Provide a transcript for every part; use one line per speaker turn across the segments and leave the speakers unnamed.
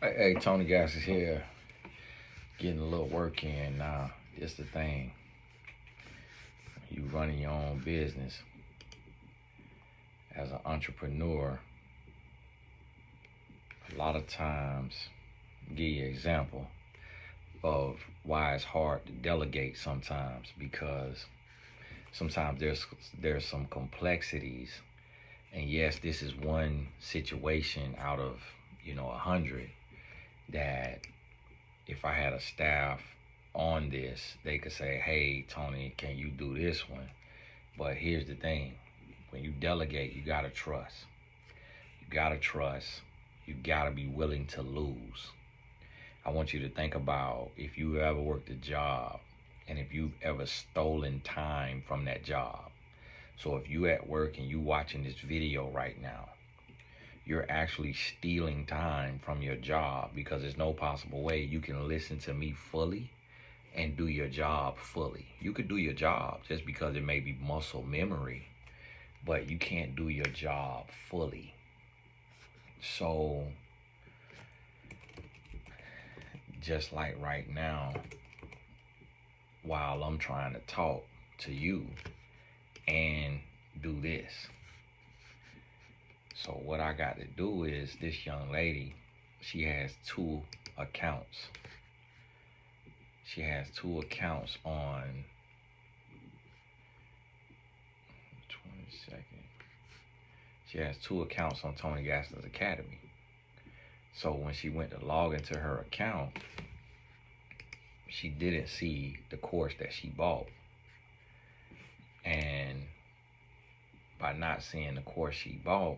Hey, Tony Gas is here, getting a little work in now. It's the thing. You running your own business as an entrepreneur. A lot of times, give you an example of why it's hard to delegate sometimes, because sometimes there's some complexities. And yes, this is one situation out of 100 that if I had a staff on this, they could say, hey, Tony, can you do this one? But here's the thing. When you delegate, you got to trust. You got to trust. You got to be willing to lose. I want you to think about if you ever worked a job and if you've ever stolen time from that job. So if you at work and you watching this video right now, you're actually stealing time from your job, because there's no possible way you can listen to me fully and do your job fully. You could do your job just because it may be muscle memory, but you can't do your job fully. So just like right now, while I'm trying to talk to you and do this, so what I got to do is, this young lady, she has two accounts. She has two accounts on 22nd. She has two accounts on Tony Gassner's Academy. So when she went to log into her account, she didn't see the course that she bought. And by not seeing the course she bought,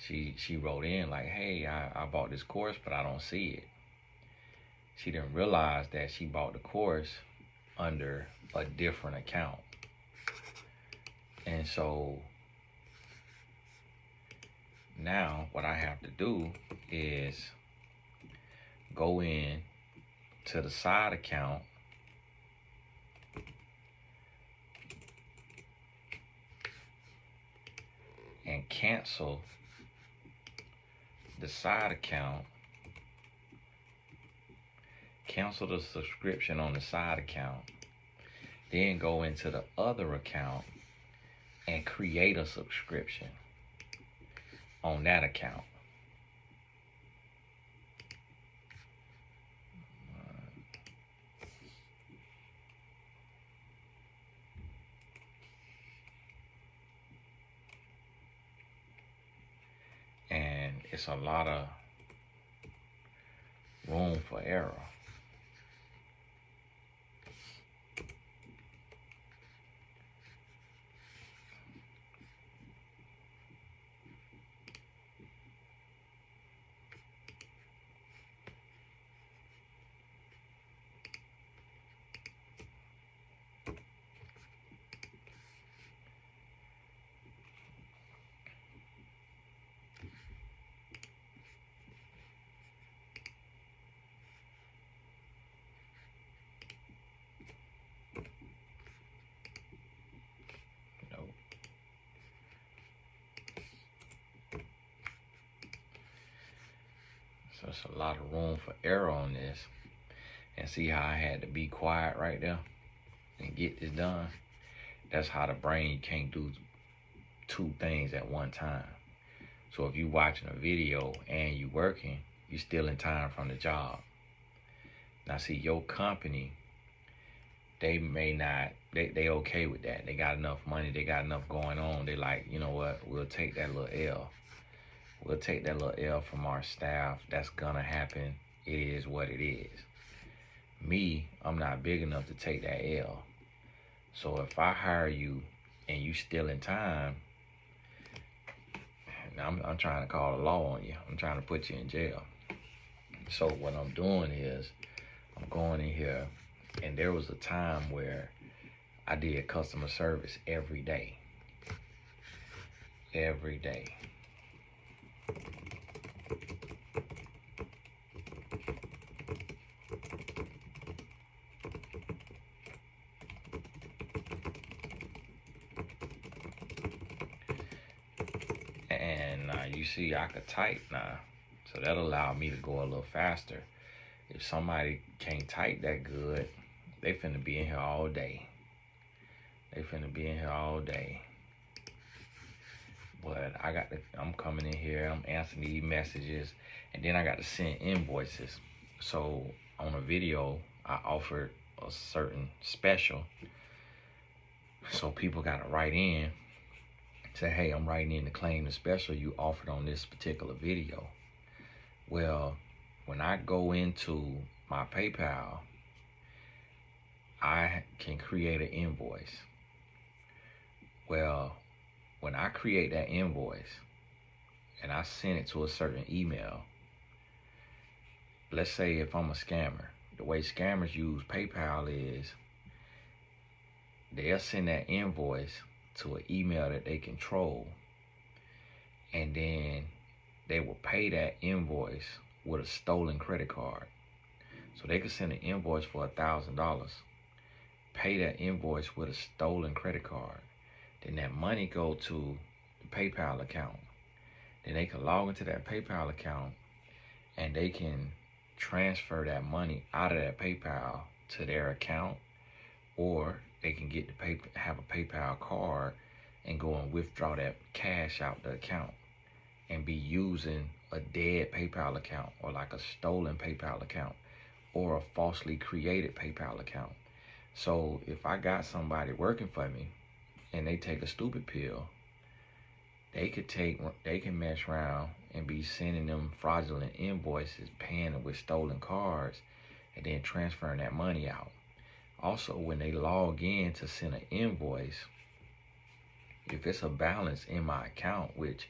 she wrote in like, hey, I bought this course, but I don't see it. She didn't realize that she bought the course under a different account. And so now what I have to do is go in to the side account and cancel the side account, cancel the subscription on the side account, then go into the other account and create a subscription on that account. And it's a lot of room for error. So it's a lot of room for error on this. And see how I had to be quiet right there and get this done? That's how the brain can't do two things at one time. So if you watching a video and you working, you stealing time from the job. Now see, your company, they may not, they okay with that. They got enough money, they got enough going on. They like, you know what, we'll take that little L. We'll take that little L from our staff. That's gonna happen. It is what it is. Me, I'm not big enough to take that L. So if I hire you and you stealing time, I'm trying to call the law on you. I'm trying to put you in jail. So what I'm doing is I'm going in here, and there was a time where I did customer service every day. Every day. And you see I could type now. So So that'll allow me to go a little faster. If somebody can't type that good, they finna be in here all day. They finna be in here all day. But I'm coming in here, I'm answering these messages, and then I got to send invoices. So on a video, I offered a certain special. So people got to write in, say, hey, I'm writing in to claim the special you offered on this particular video. Well, when I go into my PayPal, I can create an invoice. Well, when I create that invoice and I send it to a certain email, let's say if I'm a scammer, the way scammers use PayPal is they'll send that invoice to an email that they control, and then they will pay that invoice with a stolen credit card. So they could send an invoice for $1,000, pay that invoice with a stolen credit card. Then that money go to the PayPal account. Then they can log into that PayPal account and they can transfer that money out of that PayPal to their account, or they can get have a PayPal card and go and withdraw that cash out the account and be using a dead PayPal account, or like a stolen PayPal account, or a falsely created PayPal account. So if I got somebody working for me and they take a stupid pill, they can mess around and be sending them fraudulent invoices, paying them with stolen cards, and then transferring that money out. Also, when they log in to send an invoice, if it's a balance in my account, which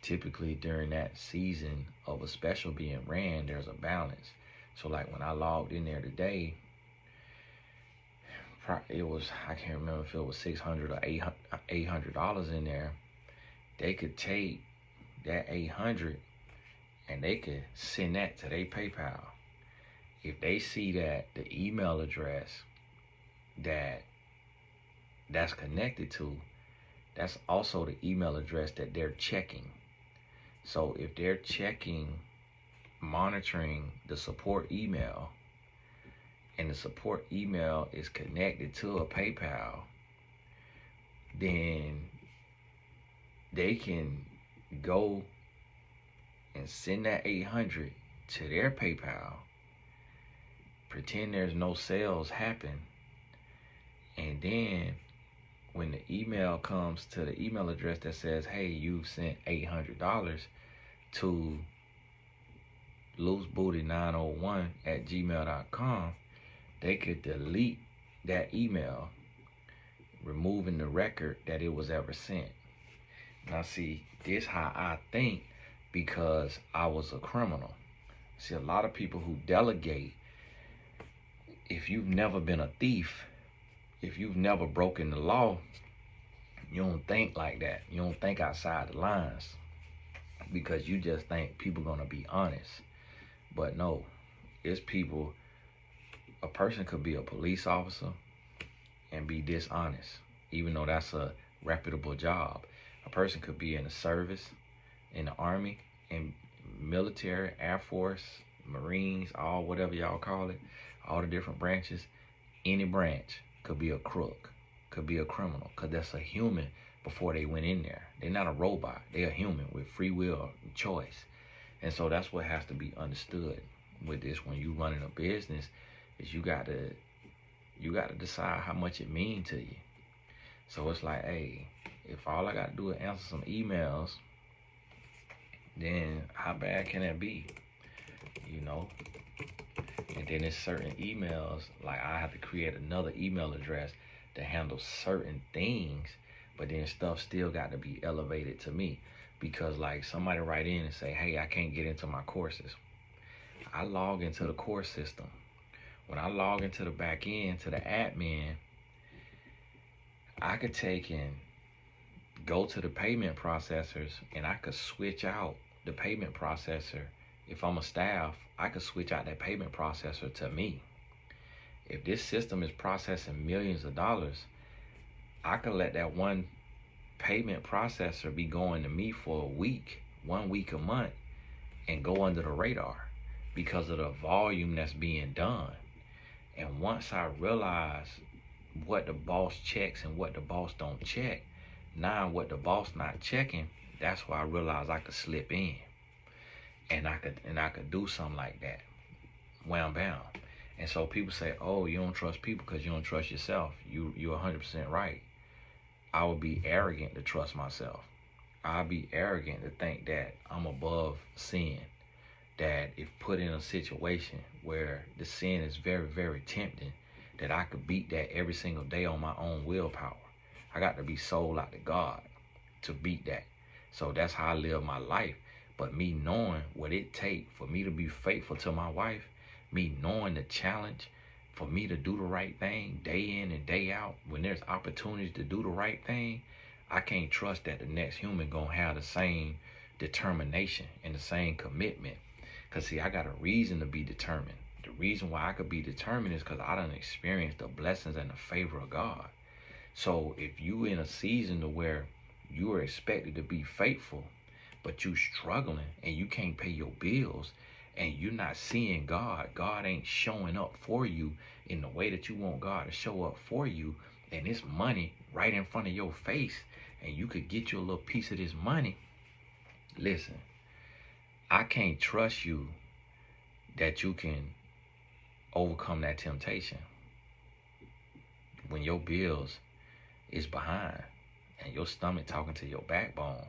typically during that season of a special being ran, there's a balance. So like when I logged in there today, it was, I can't remember if it was $600 or $800 in there. They could take that $800 and they could send that to their PayPal. If they see that the email address that's connected to, that's also the email address that they're checking. So if they're monitoring the support email, and the support email is connected to a PayPal, then they can go and send that $800 to their PayPal, pretend there's no sales happen, and then when the email comes to the email address that says, hey, you've sent $800 to loosebooty901@gmail.com, they could delete that email, removing the record that it was ever sent. Now see, this how I think, because I was a criminal. See, a lot of people who delegate, if you've never been a thief, if you've never broken the law, you don't think like that. You don't think outside the lines, because you just think people gonna be honest. But no, it's people. A person could be a police officer and be dishonest, even though that's a reputable job. A person could be in the service, in the Army, in military, Air Force, Marines, all whatever y'all call it, all the different branches. Any branch could be a crook, could be a criminal, because that's a human before they went in there. They're not a robot. They're a human with free will and choice. And so that's what has to be understood with this when you running a business, is you got to decide how much it means to you. So it's like, hey, if all I got to do is answer some emails, then how bad can that be? You know? And then there's certain emails, like I have to create another email address to handle certain things, but then stuff still got to be elevated to me. Because like somebody write in and say, hey, I can't get into my courses. I log into the course system. When I log into the back end, to the admin, I could take and go to the payment processors, and I could switch out the payment processor. If I'm a staff, I could switch out that payment processor to me. If this system is processing millions of dollars, I could let that one payment processor be going to me for a week, 1 week, a month, and go under the radar because of the volume that's being done. And once I realize what the boss checks and what the boss don't check, now what the boss not checking, that's why I realized I could slip in, and I could do something like that. Wham bam. And so people say, oh, you don't trust people because you don't trust yourself. You're 100% right. I would be arrogant to trust myself. I'd be arrogant to think that I'm above sin, that if put in a situation where the sin is very, very tempting, that I could beat that every single day on my own willpower. I got to be sold out to God to beat that. So that's how I live my life. But me knowing what it takes for me to be faithful to my wife, me knowing the challenge for me to do the right thing day in and day out, when there's opportunities to do the right thing, I can't trust that the next human gonna have the same determination and the same commitment. Because see, I got a reason to be determined. The reason why I could be determined is because I done experienced the blessings and the favor of God. So if you in a season to where you are expected to be faithful, but you struggling and you can't pay your bills and you're not seeing God, God ain't showing up for you in the way that you want God to show up for you, and it's money right in front of your face and you could get you a little piece of this money, listen, I can't trust you that you can overcome that temptation when your bills is behind and your stomach talking to your backbone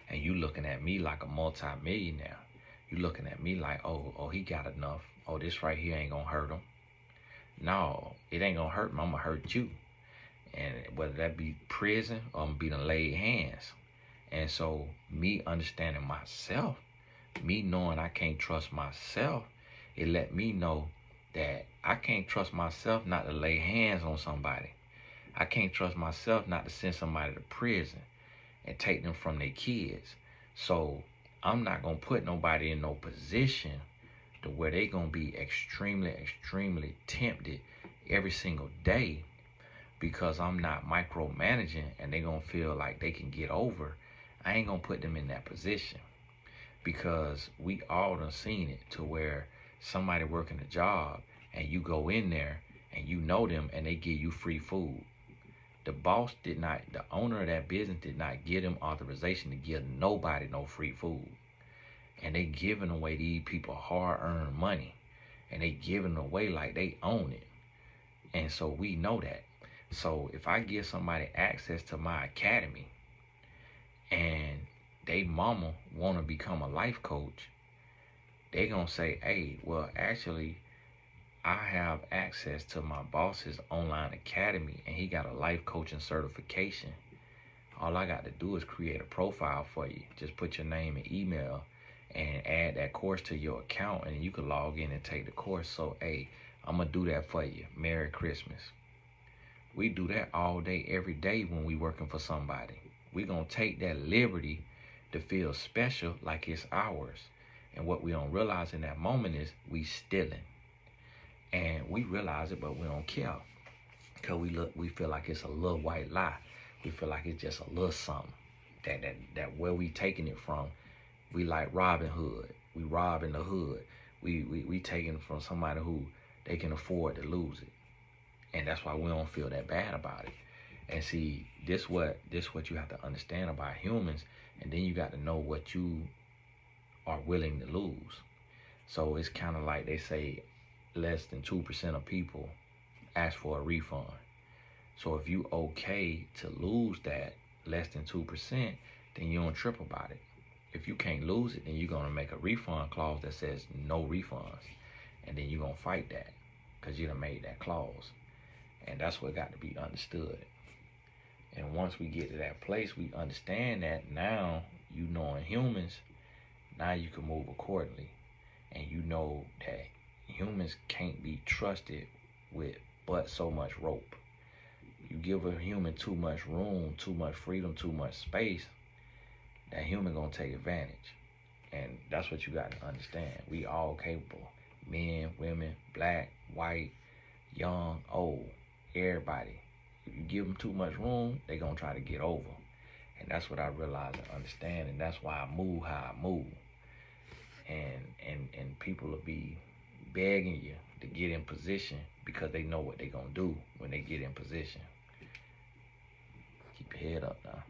and you looking at me like a multi-millionaire. You looking at me like, oh, he got enough. Oh, this right here ain't gonna hurt him. No, it ain't gonna hurt him. I'm gonna hurt you. And whether that be prison or I'm gonna be done laid hands. And so me understanding myself, me knowing I can't trust myself, it let me know that I can't trust myself not to lay hands on somebody. I can't trust myself not to send somebody to prison and take them from their kids. So I'm not going to put nobody in no position to where they going to be extremely, extremely tempted every single day because I'm not micromanaging and they going to feel like they can get over. I ain't going to put them in that position because we all done seen it to where somebody working a job and you go in there and you know them and they give you free food. The boss did not, the owner of that business did not give them authorization to give nobody no free food. And they giving away these people hard-earned money. And they giving away like they own it. And so we know that. So if I give somebody access to my academy and they mama want to become a life coach, they going to say, hey, well, actually, I have access to my boss's online academy and he got a life coaching certification. All I got to do is create a profile for you. Just put your name and email and add that course to your account and you can log in and take the course. So, hey, I'm going to do that for you. Merry Christmas. We do that all day, every day when we working for somebody. We going to take that liberty to feel special like it's ours. And what we don't realize in that moment is we stealing. And we realize it, but we don't care. Because we feel like it's a little white lie. We feel like it's just a little something. That where we taking it from, we like Robin Hood. We robbing the hood. We taking it from somebody who they can afford to lose it. And that's why we don't feel that bad about it. And see, this what you have to understand about humans, and then you got to know what you are willing to lose. So it's kind of like they say less than 2% of people ask for a refund. So if you okay to lose that less than 2%, then you don't trip about it. If you can't lose it, then you're going to make a refund clause that says no refunds. And then you're going to fight that because you done made that clause. And that's what got to be understood. And once we get to that place, we understand that now, you knowing humans, now you can move accordingly. And you know that humans can't be trusted with but so much rope. You give a human too much room, too much freedom, too much space, that human gonna take advantage. And that's what you got to understand. We all capable. Men, women, black, white, young, old, everybody. If you give them too much room, they gonna try to get over. And that's what I realize and understand. And that's why I move how I move. and people will be begging you to get in position because they know what they're gonna do when they get in position. Keep your head up now.